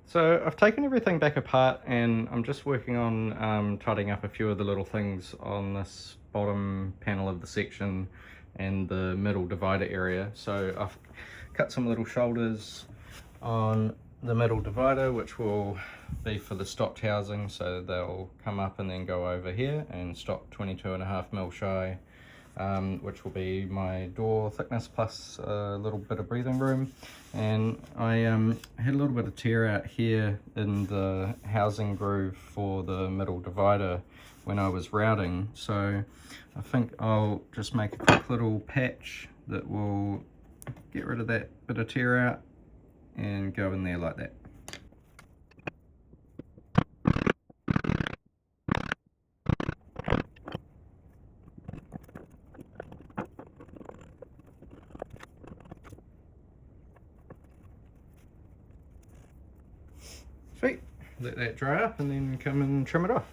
So I've taken everything back apart and I'm just working on tidying up a few of the little things on this bottom panel of the section and the middle divider area. So I've cut some little shoulders on the middle divider, which will be for the stocked housing, so they'll come up and then go over here and stop 22.5mm shy, which will be my door thickness plus a little bit of breathing room. And I had a little bit of tear out here in the housing groove for the middle divider when I was routing, so I think I'll just make a quick little patch that will get rid of that bit of tear out and go in there like that. Sweet, let that dry up and then come and trim it off.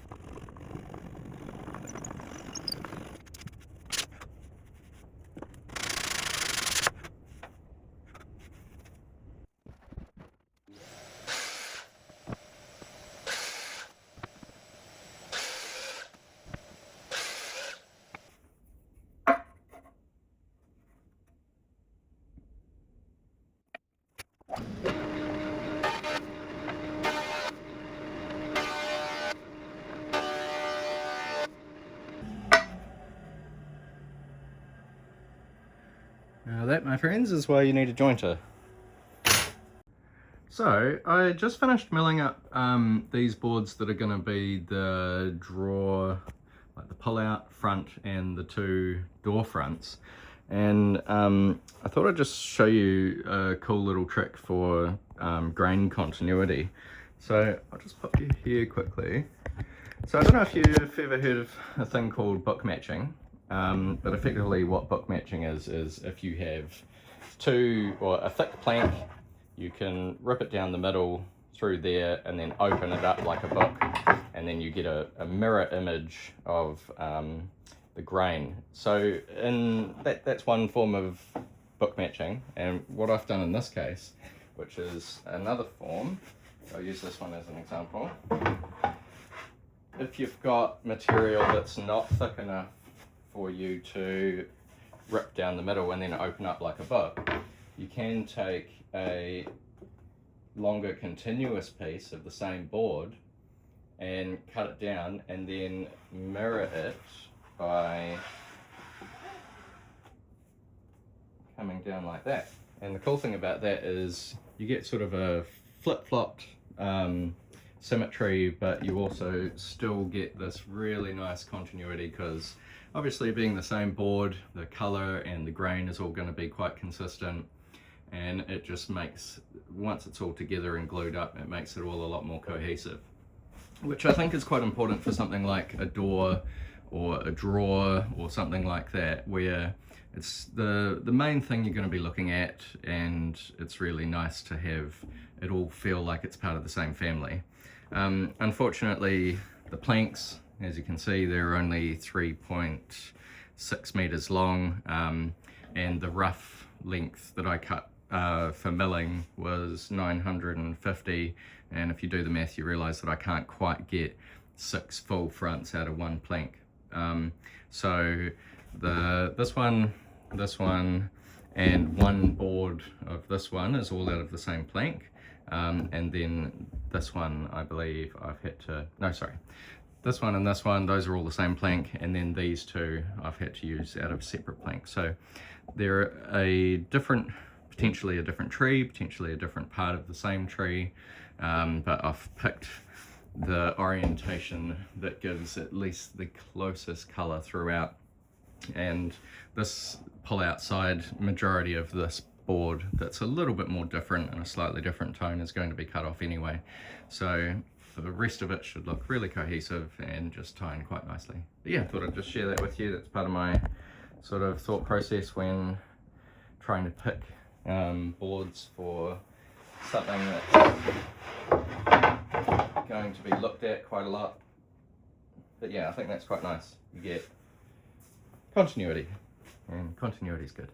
Now that, my friends, is why you need a jointer. So I just finished milling up these boards that are going to be the drawer, like the pull-out front and the two door fronts. And I thought I'd just show you a cool little trick for grain continuity. So I'll just pop you here quickly. So I don't know if you've ever heard of a thing called book matching. But effectively what book matching is if you have a thick plank, you can rip it down the middle through there and then open it up like a book, and then you get a mirror image of the grain. So that's one form of book matching, and what I've done in this case, which is another form, I'll use this one as an example. If you've got material that's not thick enough for you to rip down the middle and then open up like a book, you can take a longer continuous piece of the same board and cut it down and then mirror it by coming down like that. And the cool thing about that is you get sort of a flip-flopped symmetry, but you also still get this really nice continuity, because obviously being the same board, the color and the grain is all going to be quite consistent, and it just makes, once it's all together and glued up, it makes it all a lot more cohesive, which I think is quite important for something like a door or a drawer or something like that, where it's the main thing you're going to be looking at, and it's really nice to have it all feel like it's part of the same family. Unfortunately, the planks, as you can see, they're only 3.6 meters long, and the rough length that I cut for milling was 950, and if you do the math you realize that I can't quite get 6 full fronts out of one plank. So this one, and one board of this one is all out of the same plank, and then this one, I believe I've had to, no sorry, this one and this one, those are all the same plank, and then these two I've had to use out of separate planks. So they're potentially a different tree, potentially a different part of the same tree, but I've picked the orientation that gives at least the closest color throughout. And this pull-out side, majority of this board that's a little bit more different and a slightly different tone is going to be cut off anyway. So the rest of it should look really cohesive and just tie in quite nicely. But yeah, I thought I'd just share that with you. That's part of my sort of thought process when trying to pick boards for something that's going to be looked at quite a lot. But yeah, I think that's quite nice. You get continuity, and continuity is good.